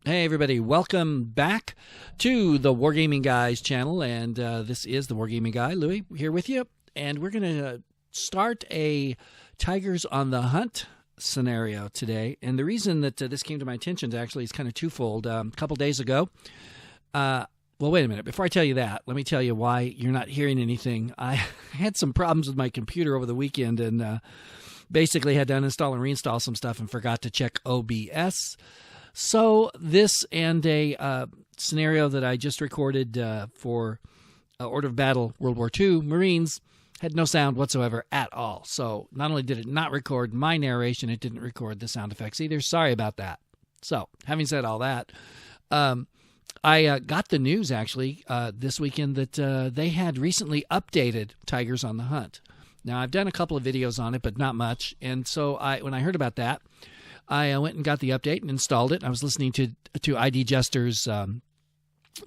Hey everybody, welcome back to the Wargaming Guys channel, and this is the Wargaming Guy, Louis, here with you, and we're going to start a Tigers on the Hunt scenario today. And the reason that this came to my attention actually is kind of twofold. A couple days ago, well, wait a minute, before I tell you that, let me tell you why you're not hearing anything. I had some problems with my computer over the weekend, and basically had to uninstall and reinstall some stuff and forgot to check OBS. So this and a scenario that I just recorded for Order of Battle World War II Marines had no sound whatsoever at all. So not only did it not record my narration, it didn't record the sound effects either. Sorry about that. So having said all that, I got the news actually this weekend that they had recently updated Tigers on the Hunt. Now I've done a couple of videos on it, but not much. And so when I heard about that, I went and got the update and installed it. I was listening to ID Jester's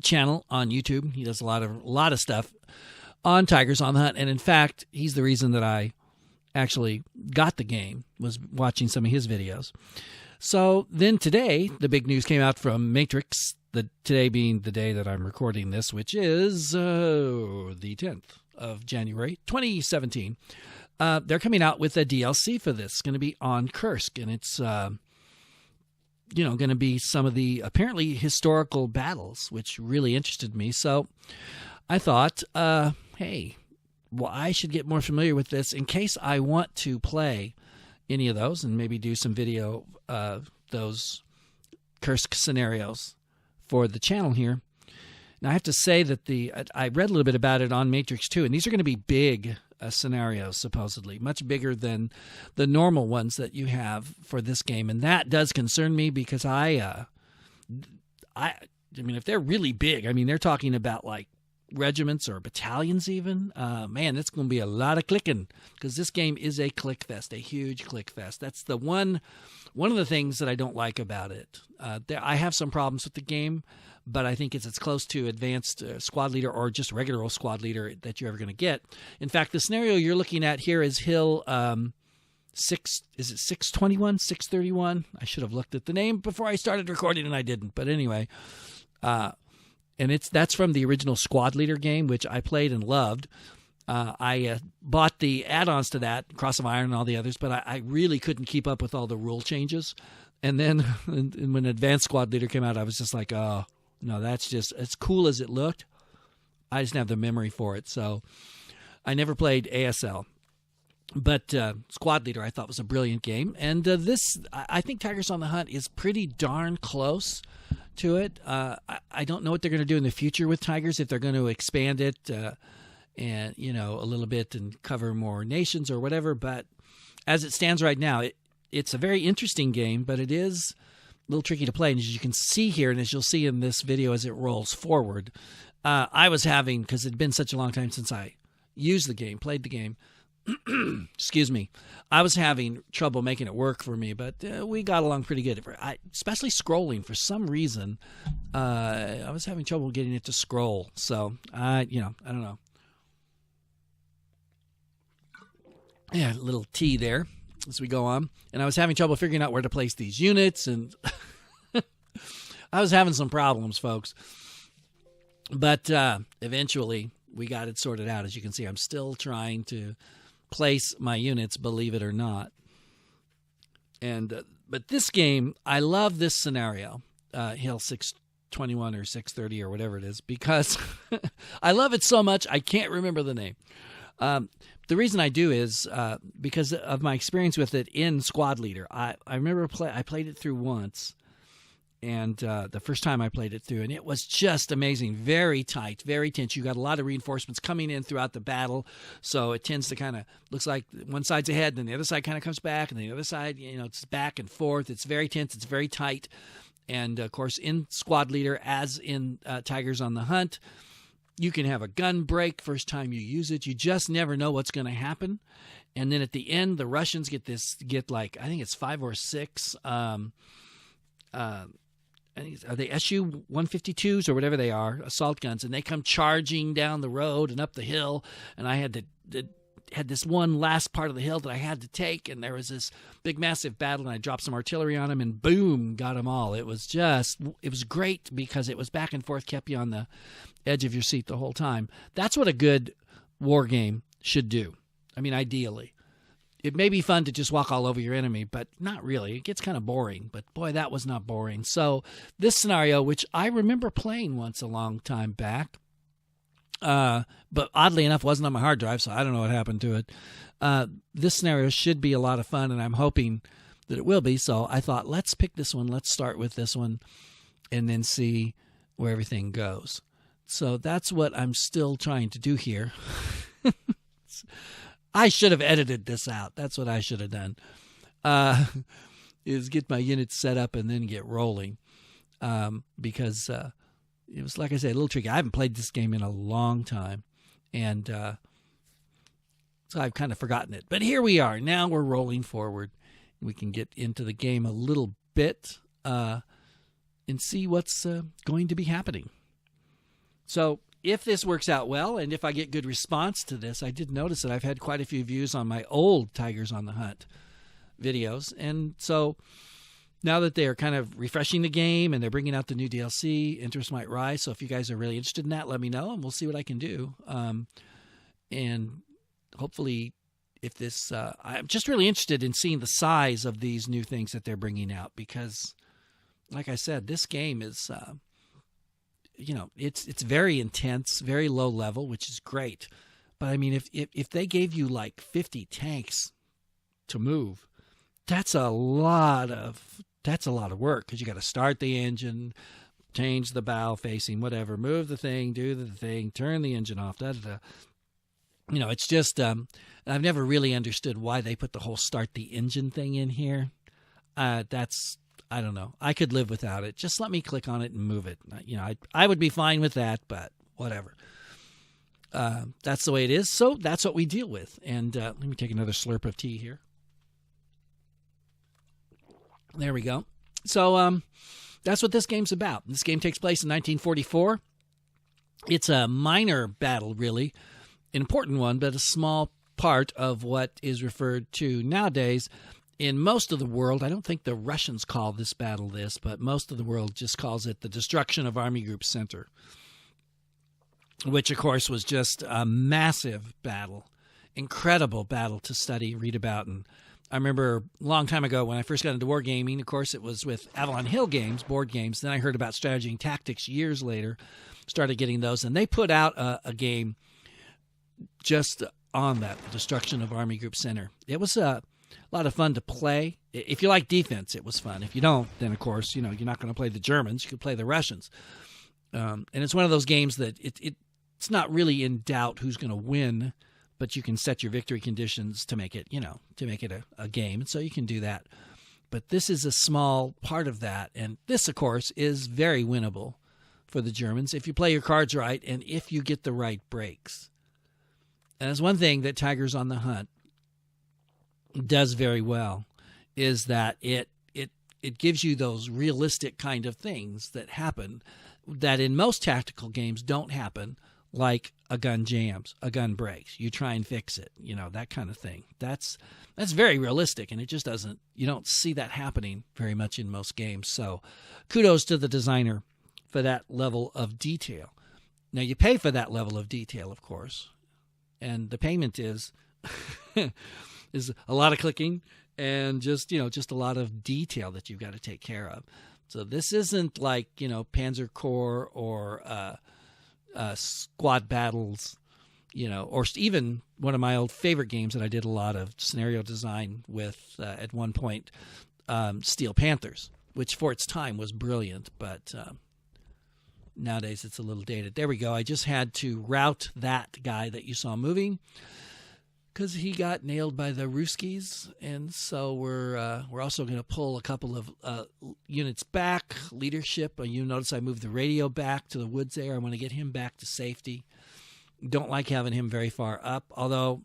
channel on YouTube. He does a lot of stuff on Tigers on the Hunt, and in fact, he's the reason that I actually got the game, was watching some of his videos. So then today, the big news came out from Matrix, today being the day that I'm recording this, which is the 10th of January, 2017. They're coming out with a DLC for this. It's going to be on Kursk, and it's going to be some of the apparently historical battles, which really interested me. So I thought, hey, well, I should get more familiar with this in case I want to play any of those and maybe do some video those Kursk scenarios for the channel here. Now I have to say that I read a little bit about it on Matrix 2, and these are going to be big scenarios, supposedly much bigger than the normal ones that you have for this game, and that does concern me because I mean, if they're really big, I mean, they're talking about like regiments or battalions even. Man, it's going to be a lot of clicking because this game is a click fest, a huge click fest. That's the one of the things that I don't like about it. I have some problems with the game, but I think it's as close to advanced squad leader or just regular old squad leader that you're ever going to get. In fact, the scenario you're looking at here is Hill 621, 631? I should have looked at the name before I started recording, and I didn't. But anyway, and that's from the original squad leader game, which I played and loved. I bought the add-ons to that, Cross of Iron and all the others, but I really couldn't keep up with all the rule changes. And then when Advanced Squad Leader came out, I was just like, oh, no, that's just as cool as it looked. I just didn't have the memory for it. So I never played ASL. But Squad Leader I thought was a brilliant game. And I think Tigers on the Hunt is pretty darn close to it. I don't know what they're going to do in the future with Tigers, if they're going to expand it and a little bit and cover more nations or whatever. But as it stands right now, it's a very interesting game, but it is a little tricky to play. And as you can see here, and as you'll see in this video as it rolls forward, I was having, because it had been such a long time since I used the game, played the game, excuse me, I was having trouble making it work for me, but we got along pretty good. Especially scrolling, for some reason, I was having trouble getting it to scroll. So, I don't know. Yeah, a little tea there as we go on. And I was having trouble figuring out where to place these units, and I was having some problems, folks. But eventually, we got it sorted out. As you can see, I'm still trying to place my units, believe it or not. And but this game, I love this scenario, Hill 621 or 630 or whatever it is, because I love it so much I can't remember the name. The reason I do is because of my experience with it in Squad Leader. I remember I played it through once, and the first time I played it through, and it was just amazing. Very tight, very tense. You got a lot of reinforcements coming in throughout the battle, so it tends to kind of looks like one side's ahead, and then the other side kind of comes back, and the other side, it's back and forth. It's very tense. It's very tight, and of course, in Squad Leader, as in Tigers on the Hunt, you can have a gun break first time you use it. You just never know what's going to happen. And then at the end, the Russians get like, I think it's 5 or 6 are they Su-152s or whatever they are, assault guns, and they come charging down the road and up the hill, and I had to had this one last part of the hill that I had to take, and there was this big, massive battle, and I dropped some artillery on them, and boom, got them all. It was great because it was back and forth, kept you on the edge of your seat the whole time. That's what a good war game should do. I mean, ideally. It may be fun to just walk all over your enemy, but not really. It gets kind of boring, but boy, that was not boring. So this scenario, which I remember playing once a long time back, but oddly enough wasn't on my hard drive, so I don't know what happened to it. This scenario should be a lot of fun, and I'm hoping that it will be. So I thought, let's pick this one. Let's start with this one and then see where everything goes. So that's what I'm still trying to do here. I should have edited this out. That's what I should have done, is get my units set up and then get rolling, because it was, like I said, a little tricky. I haven't played this game in a long time, and so I've kind of forgotten it. But here we are. Now we're rolling forward. We can get into the game a little bit and see what's going to be happening. So if this works out well, and if I get good response to this, I did notice that I've had quite a few views on my old Tigers on the Hunt videos. And so now that they are kind of refreshing the game and they're bringing out the new DLC, interest might rise. So if you guys are really interested in that, let me know, and we'll see what I can do. And hopefully, if this, I'm just really interested in seeing the size of these new things that they're bringing out, because, like I said, this game is, it's very intense, very low level, which is great. But I mean, if they gave you like 50 tanks to move, that's a lot of work, because you got to start the engine, change the bow facing, whatever, move the thing, do the thing, turn the engine off. It's just I've never really understood why they put the whole start the engine thing in here. I don't know. I could live without it. Just let me click on it and move it. I would be fine with that, but whatever. That's the way it is. So that's what we deal with. And let me take another slurp of tea here. There we go. So that's what this game's about. This game takes place in 1944. It's a minor battle, really. An important one, but a small part of what is referred to nowadays in most of the world. I don't think the Russians call this battle this, but most of the world just calls it the destruction of Army Group Center, which, of course, was just a massive battle, incredible battle to study, read about. And I remember a long time ago when I first got into wargaming, of course, it was with Avalon Hill Games, board games. Then I heard about Strategy and Tactics years later, started getting those, and they put out a game just on that, the destruction of Army Group Center. It was a lot of fun to play. If you like defense, it was fun. If you don't, then, of course, you're not going to play the Germans. You could play the Russians. And it's one of those games that it's not really in doubt who's going to win, but you can set your victory conditions to make it, a game. And so you can do that. But this is a small part of that. And this, of course, is very winnable for the Germans if you play your cards right and if you get the right breaks. And that's one thing that Tigers on the Hunt does very well, is that it gives you those realistic kind of things that happen that in most tactical games don't happen, like a gun jams, a gun breaks, you try and fix it, that kind of thing. That's very realistic, and it just you don't see that happening very much in most games. So kudos to the designer for that level of detail. Now, you pay for that level of detail, of course, and the payment is is a lot of clicking and just a lot of detail that you've got to take care of. So this isn't like, Panzer Corps or squad battles, or even one of my old favorite games that I did a lot of scenario design with at one point, Steel Panthers, which for its time was brilliant, but nowadays it's a little dated. There we go. I just had to rout that guy that you saw moving because he got nailed by the Ruskies, and so we're also going to pull a couple of units back. Leadership, you notice I moved the radio back to the woods there. I want to get him back to safety. Don't like having him very far up, although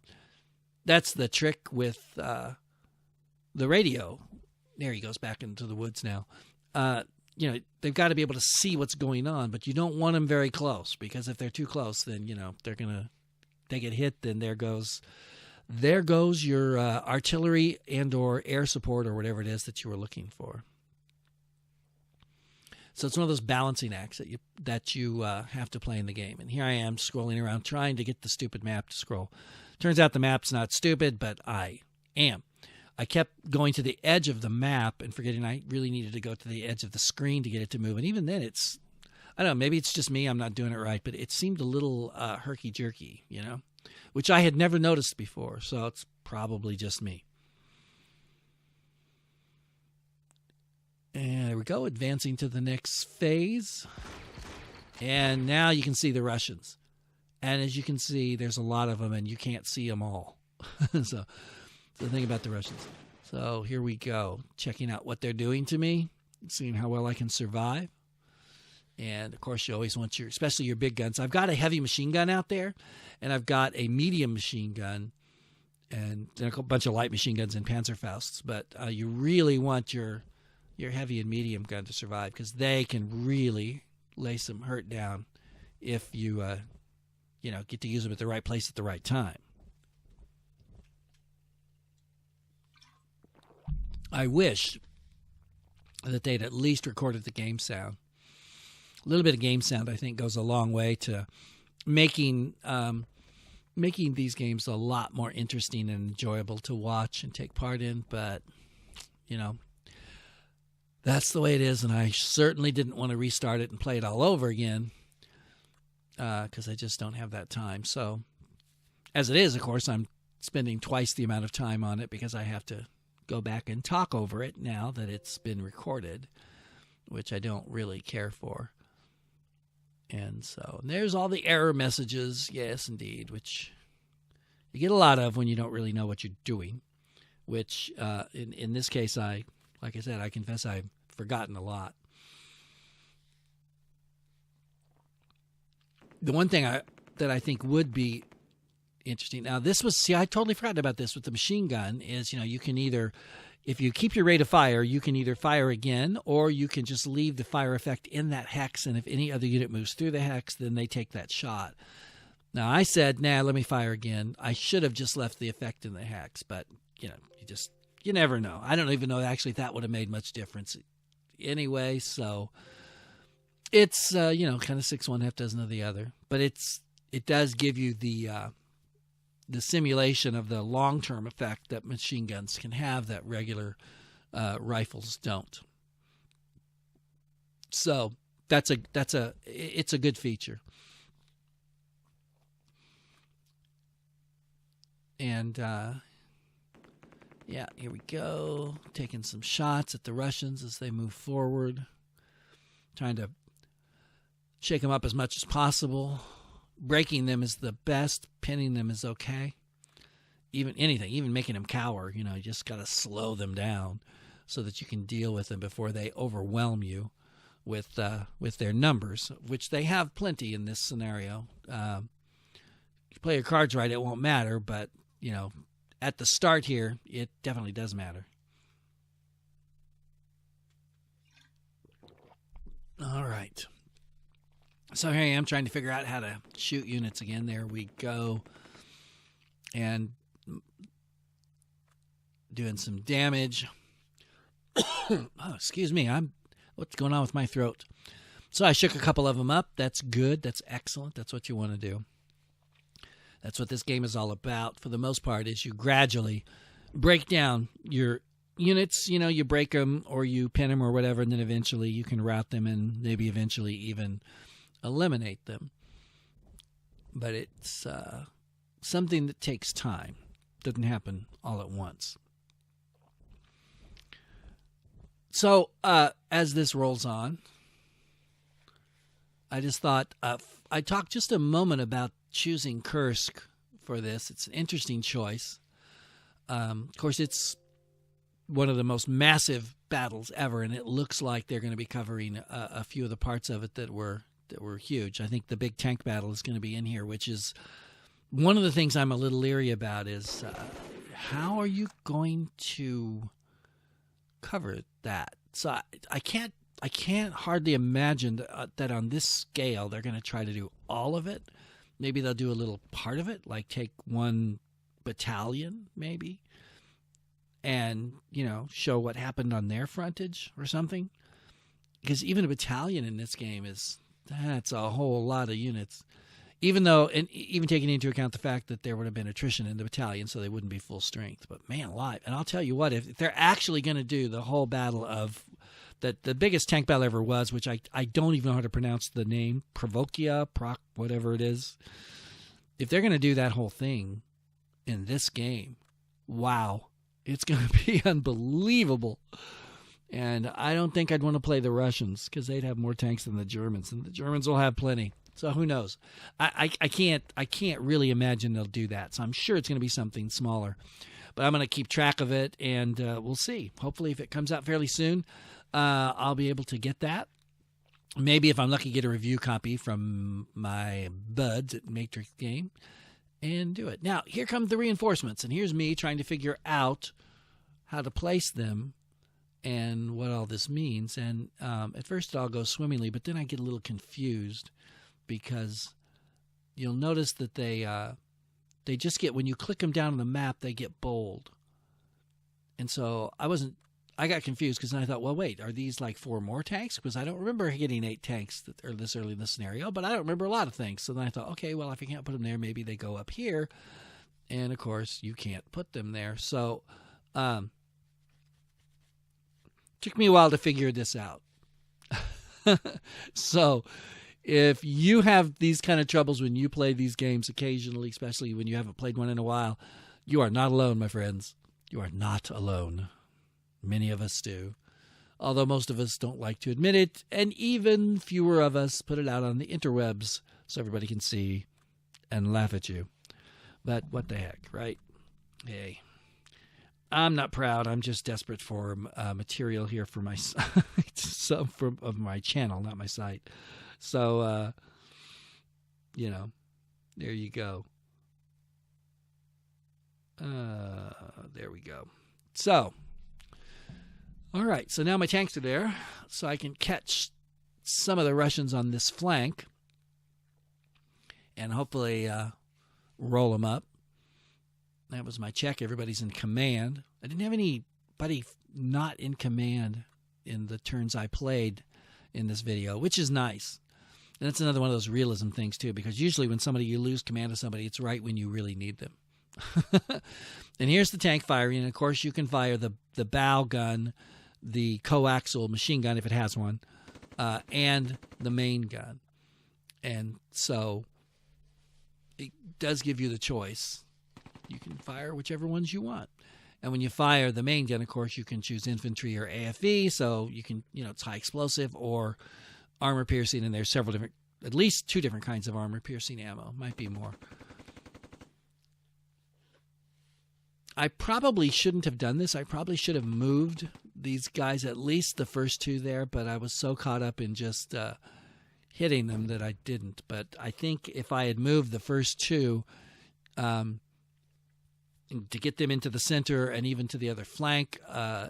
that's the trick with the radio. There he goes back into the woods now. They've got to be able to see what's going on, but you don't want them very close, because if they're too close, then, they get hit, then there goes there goes your artillery and or air support or whatever it is that you were looking for. So it's one of those balancing acts that you have to play in the game. And here I am scrolling around trying to get the stupid map to scroll. Turns out the map's not stupid, but I am. I kept going to the edge of the map and forgetting I really needed to go to the edge of the screen to get it to move. And even then I don't know, maybe it's just me, I'm not doing it right, but it seemed a little herky-jerky, which I had never noticed before. So it's probably just me. And there we go, advancing to the next phase. And now you can see the Russians. And as you can see, there's a lot of them, and you can't see them all. So the thing about the Russians. So here we go, checking out what they're doing to me, seeing how well I can survive. And, of course, you always want especially your big guns. I've got a heavy machine gun out there, and I've got a medium machine gun, and then a bunch of light machine guns and Panzerfausts. But you really want your heavy and medium gun to survive because they can really lay some hurt down if you, get to use them at the right place at the right time. I wish that they'd at least recorded the game sound. A little bit of game sound, I think, goes a long way to making these games a lot more interesting and enjoyable to watch and take part in. But, that's the way it is, and I certainly didn't want to restart it and play it all over again because I just don't have that time. So, as it is, of course, I'm spending twice the amount of time on it because I have to go back and talk over it now that it's been recorded, which I don't really care for. And so there's all the error messages, yes, indeed, which you get a lot of when you don't really know what you're doing, which in this case, like I said, I confess I've forgotten a lot. The one thing that I think would be interesting, now I totally forgot about this with the machine gun, is, you can either, if you keep your rate of fire, you can either fire again or you can just leave the fire effect in that hex, and if any other unit moves through the hex, then they take that shot. Now, I said, let me fire again. I should have just left the effect in the hex, but, you never know. I don't even know actually that would have made much difference anyway. So it's, kind of 6 one, half dozen of the other. But it does give you the simulation of the long-term effect that machine guns can have that regular rifles don't. So it's a good feature. And here we go. Taking some shots at the Russians as they move forward. Trying to shake them up as much as possible. Breaking them is the best. Pinning them is okay. Even making them cower. You just got to slow them down so that you can deal with them before they overwhelm you with their numbers, which they have plenty in this scenario. If you play your cards right, it won't matter, but, at the start here, it definitely does matter. All right. So here I am trying to figure out how to shoot units again. There we go. And doing some damage. Oh, excuse me. What's going on with my throat? So I shook a couple of them up. That's good. That's excellent. That's what you want to do. That's what this game is all about, for the most part, is you gradually break down your units. You break them or you pin them or whatever, and then eventually you can rout them and maybe eventually even eliminate them. But it's something that takes time. Doesn't happen all at once. So as this rolls on, I just thought I talked just a moment about choosing Kursk for this. It's an interesting choice. Of course, it's one of the most massive battles ever, and it looks like they're going to be covering a few of the parts of it that were huge. I think the big tank battle is going to be in here, which is one of the things I'm a little leery about. Is how are you going to cover that? So I can't hardly imagine that on this scale they're going to try to do all of it. Maybe they'll do a little part of it, like take one battalion, maybe, and, show what happened on their frontage or something. Because even a battalion in this game that's a whole lot of units. Even taking into account the fact that there would have been attrition in the battalion, so they wouldn't be full strength. But man alive. And I'll tell you what, if they're actually going to do the whole battle of that, the biggest tank battle ever was, which I don't even know how to pronounce the name, whatever it is. If they're going to do that whole thing in this game, wow, it's going to be unbelievable. And I don't think I'd want to play the Russians because they'd have more tanks than the Germans, and the Germans will have plenty. So who knows? I can't really imagine they'll do that. So I'm sure it's going to be something smaller. But I'm going to keep track of it, and we'll see. Hopefully, if it comes out fairly soon, I'll be able to get that. Maybe if I'm lucky, get a review copy from my buds at Matrix Game and do it. Now, here come the reinforcements, and here's me trying to figure out how to place them and what all this means. And at first, it all goes swimmingly, but then I get a little confused because you'll notice that they just get, when you click them down on the map, they get bold. And so I got confused because then I thought, well, wait, are these like 4 more tanks? Because I don't remember getting 8 tanks this early in the scenario, but I don't remember a lot of things. So then I thought, okay, well, if I can't put them there, maybe they go up here. And of course, you can't put them there. So took me a while to figure this out. So if you have these kind of troubles when you play these games occasionally, especially when you haven't played one in a while, you are not alone, my friends. You are not alone. Many of us do, although most of us don't like to admit it, and even fewer of us put it out on the interwebs so everybody can see and laugh at you. But what the heck, right? Hey, I'm not proud. I'm just desperate for material here for my site, of my channel, not my site. So, there you go. There we go. So, all right. So now my tanks are there, so I can catch some of the Russians on this flank and hopefully roll them up. That was my check. Everybody's in command. I didn't have anybody not in command in the turns I played in this video, which is nice. And that's another one of those realism things, too, because usually when you lose command of somebody, it's right when you really need them. And here's the tank firing. And, of course, you can fire the bow gun, the coaxial machine gun, if it has one, and the main gun. And so it does give you the choice. You can fire whichever ones you want. And when you fire the main gun, of course, you can choose infantry or AFE. So you can, it's high explosive or armor piercing. And there's several different, at least 2 different kinds of armor piercing ammo. Might be more. I probably shouldn't have done this. I probably should have moved these guys, at least the first 2 there. But I was so caught up in just hitting them that I didn't. But I think if I had moved the first 2, to get them into the center and even to the other flank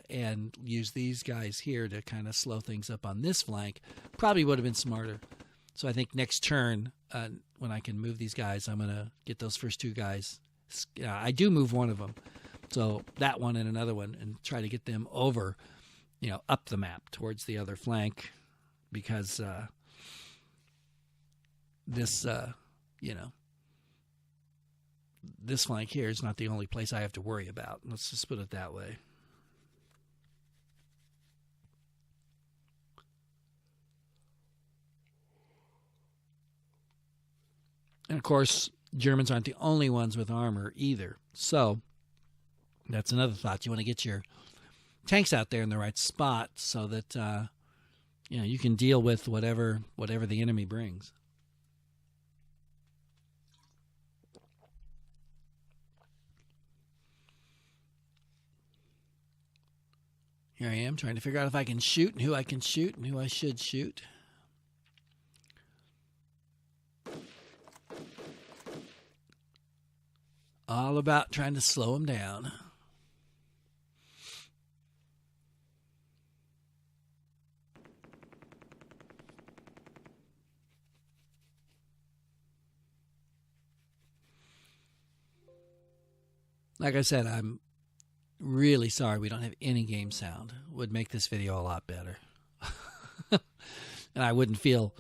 and use these guys here to kind of slow things up on this flank, probably would have been smarter. So I think next turn, when I can move these guys, I'm going to get those first 2 guys. I do move one of them. So that one and another one, and try to get them over, up the map towards the other flank, because this flank here is not the only place I have to worry about. Let's just put it that way. And of course, Germans aren't the only ones with armor either. So that's another thought. You want to get your tanks out there in the right spot so that you can deal with whatever the enemy brings. Here I am trying to figure out if I can shoot and who I can shoot and who I should shoot. All about trying to slow them down. Like I said, I'm really sorry we don't have any game sound. It would make this video a lot better. And I wouldn't feel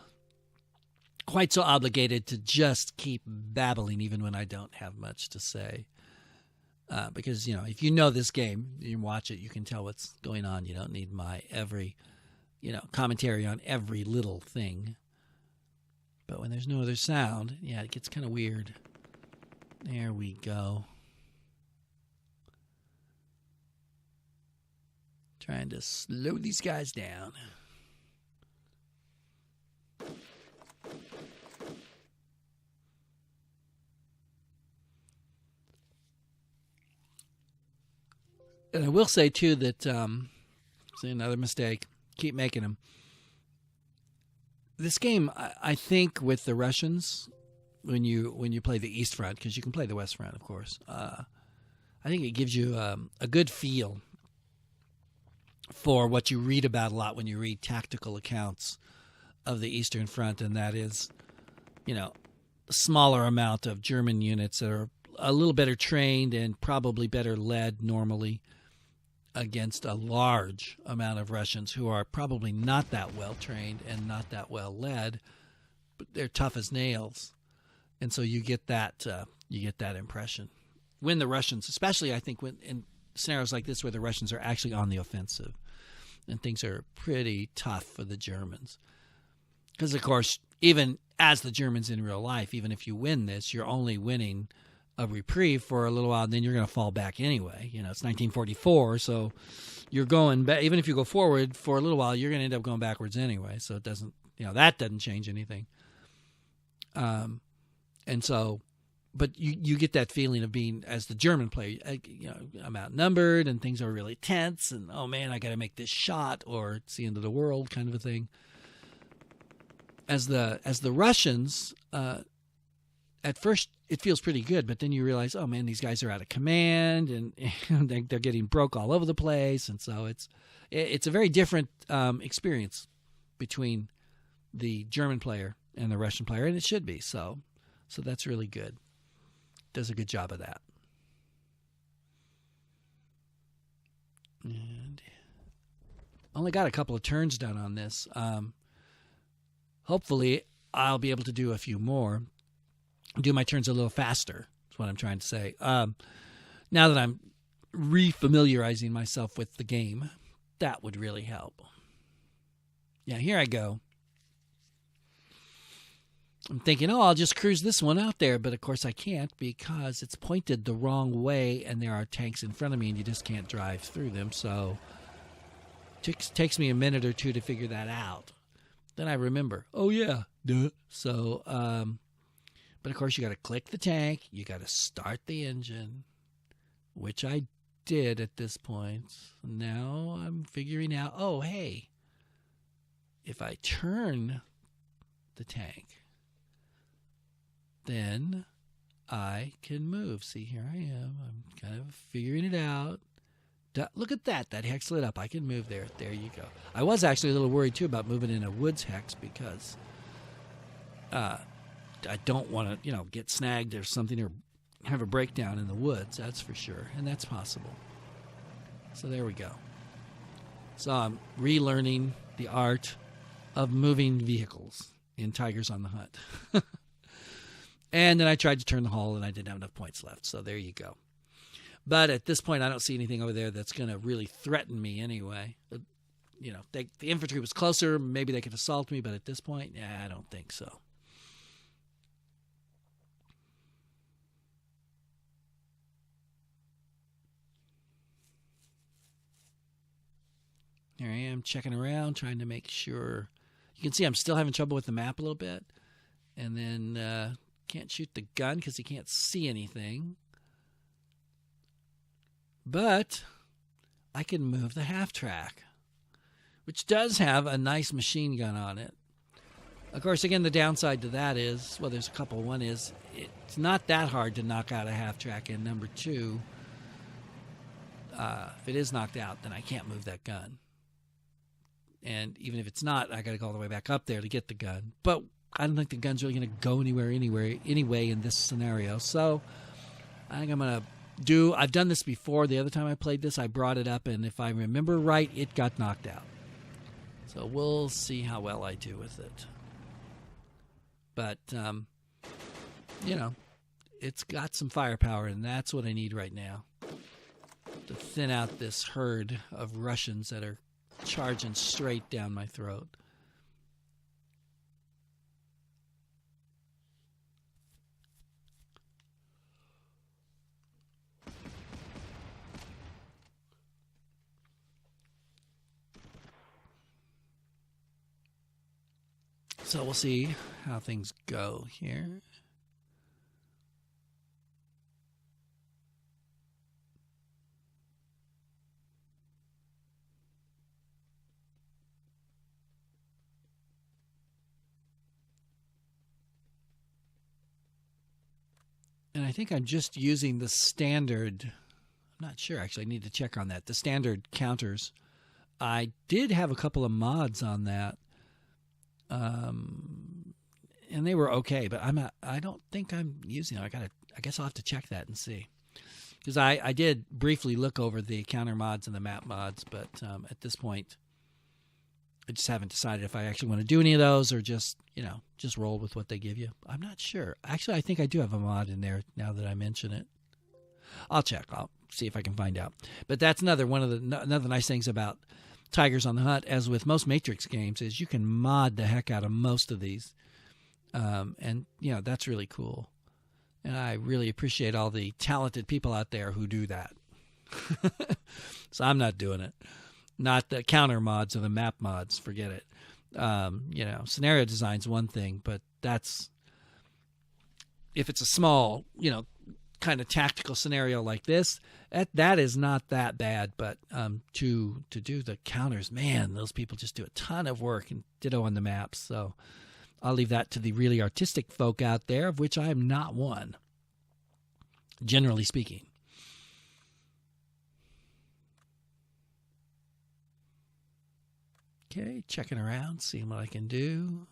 quite so obligated to just keep babbling even when I don't have much to say. Because, you know, if you know this game, you watch it, you can tell what's going on. You don't need my every, commentary on every little thing. But when there's no other sound, yeah, it gets kind of weird. There we go. Trying to slow these guys down. And I will say, too, that, see, another mistake. Keep making them. This game, I think, with the Russians, when you play the East Front, because you can play the West Front, of course, I think it gives you a good feel for what you read about a lot when you read tactical accounts of the Eastern Front, and that is, a smaller amount of German units that are a little better trained and probably better led normally against a large amount of Russians who are probably not that well trained and not that well led, but they're tough as nails. And so you get that impression when the Russians, especially I think when in scenarios like this where the Russians are actually on the offensive and things are pretty tough for the Germans. Because, of course, even as the Germans in real life, even if you win this, you're only winning a reprieve for a little while, and then you're going to fall back anyway. It's 1944, so you're going back. Even if you go forward for a little while, you're going to end up going backwards anyway. So it doesn't, that doesn't change anything. And so, but you get that feeling of being, as the German player, I'm outnumbered and things are really tense, and oh man, I got to make this shot, or it's the end of the world kind of a thing. As the Russians, at first it feels pretty good, but then you realize, oh man, these guys are out of command, and they're getting broke all over the place, and so it's a very different experience between the German player and the Russian player, and it should be so. So that's really good. Does a good job of that. And only got a couple of turns done on this. Hopefully, I'll be able to do a few more. Do my turns a little faster, is what I'm trying to say. Now that I'm refamiliarizing myself with the game, that would really help. Yeah, here I go. I'm thinking, I'll just cruise this one out there, but of course I can't because it's pointed the wrong way and there are tanks in front of me and you just can't drive through them. So it takes me a minute or two to figure that out. Then I remember, oh yeah, duh. So, but of course you got to click the tank, you got to start the engine, which I did at this point. Now I'm figuring out, oh hey, if I turn the tank, then I can move. See, here I am. I'm kind of figuring it out. Look at that. That hex lit up. I can move there. There you go. I was actually a little worried, too, about moving in a woods hex because I don't want to, get snagged or something or have a breakdown in the woods. That's for sure. And that's possible. So there we go. So I'm relearning the art of moving vehicles in Tigers on the Hunt. And then I tried to turn the hull, and I didn't have enough points left. So there you go. But at this point, I don't see anything over there that's going to really threaten me anyway. The infantry was closer. Maybe they could assault me, but at this point, I don't think so. Here I am checking around, trying to make sure. You can see I'm still having trouble with the map a little bit. And then can't shoot the gun because you can't see anything. But I can move the half-track, which does have a nice machine gun on it. Of course, again, the downside to that is, well, there's a couple. One is it's not that hard to knock out a half-track, and number two, if it is knocked out, then I can't move that gun. And even if it's not, I got to go all the way back up there to get the gun. But I don't think the gun's really going to go anywhere anyway in this scenario. So I think I'm going to do. I've done this before. The other time I played this, I brought it up, and if I remember right, it got knocked out. So we'll see how well I do with it. But, you know, it's got some firepower, and that's what I need right now to thin out this herd of Russians that are charging straight down my throat. So we'll see how things go here. And I think I'm just using the standard. I'm not sure, actually. I need to check on that. The standard counters. I did have a couple of mods on that. And they were okay, but I don't think I'm using them. I guess I'll have to check that and see. Because I did briefly look over the counter mods and the map mods, but at this point, I just haven't decided if I actually want to do any of those or just roll with what they give you. I'm not sure. Actually, I think I do have a mod in there now that I mention it. I'll check. I'll see if I can find out. But that's another nice things about Tigers on the Hunt, as with most Matrix games, is you can mod the heck out of most of these. And, that's really cool. And I really appreciate all the talented people out there who do that. So I'm not doing it. Not the counter mods or the map mods. Forget it. Scenario design's one thing, but that's if it's a small, kind of tactical scenario like this, that is not that bad. But to do the counters, man, those people just do a ton of work, and ditto on the maps. So I'll leave that to the really artistic folk out there, of which I am not one, generally speaking. Okay, checking around, seeing what I can do.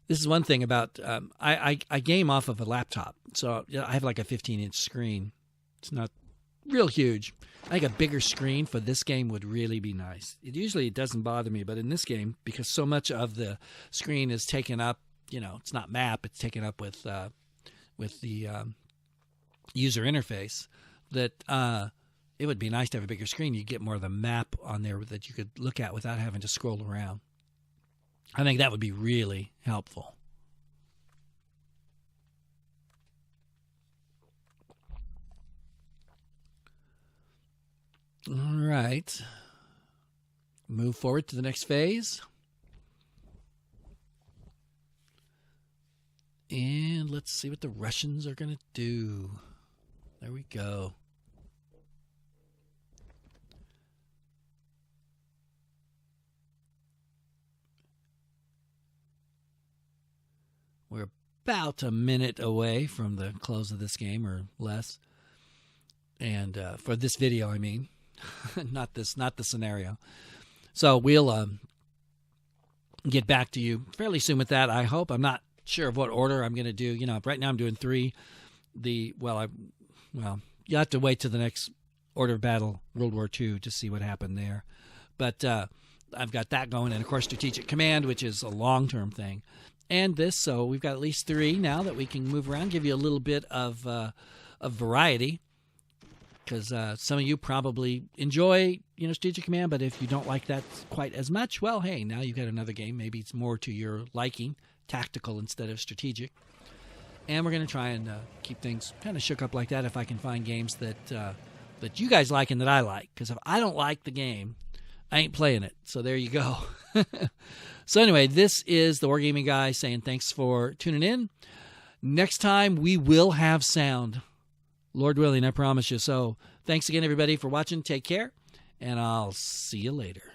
This is one thing about I game off of a laptop, so I have like a 15-inch screen. It's not real huge. I think a bigger screen for this game would really be nice. It doesn't bother me, but in this game, because so much of the screen is taken up, it's not map, it's taken up with the user interface, that it would be nice to have a bigger screen. You get more of the map on there that you could look at without having to scroll around. I think that would be really helpful. All right. Move forward to the next phase. And let's see what the Russians are going to do. There we go. We're about a minute away from the close of this game, or less. And for this video, I mean, not the scenario. So we'll get back to you fairly soon with that, I hope. I'm not sure of what order I'm going to do. Right now I'm doing 3. You have to wait till the next Order of Battle, World War II, to see what happened there. But I've got that going, and of course Strategic Command, which is a long-term thing, and this. So we've got at least 3 now that we can move around, give you a little bit of variety, because some of you probably enjoy Strategic Command, but if you don't like that quite as much, well, hey, now you've got another game. Maybe it's more to your liking, tactical instead of strategic. And we're going to try and keep things kind of shook up like that if I can find games that you guys like and that I like. Because if I don't like the game, I ain't playing it. So there you go. So anyway, this is the Wargaming Guy saying thanks for tuning in. Next time we will have sound. Lord willing, I promise you. So thanks again, everybody, for watching. Take care, and I'll see you later.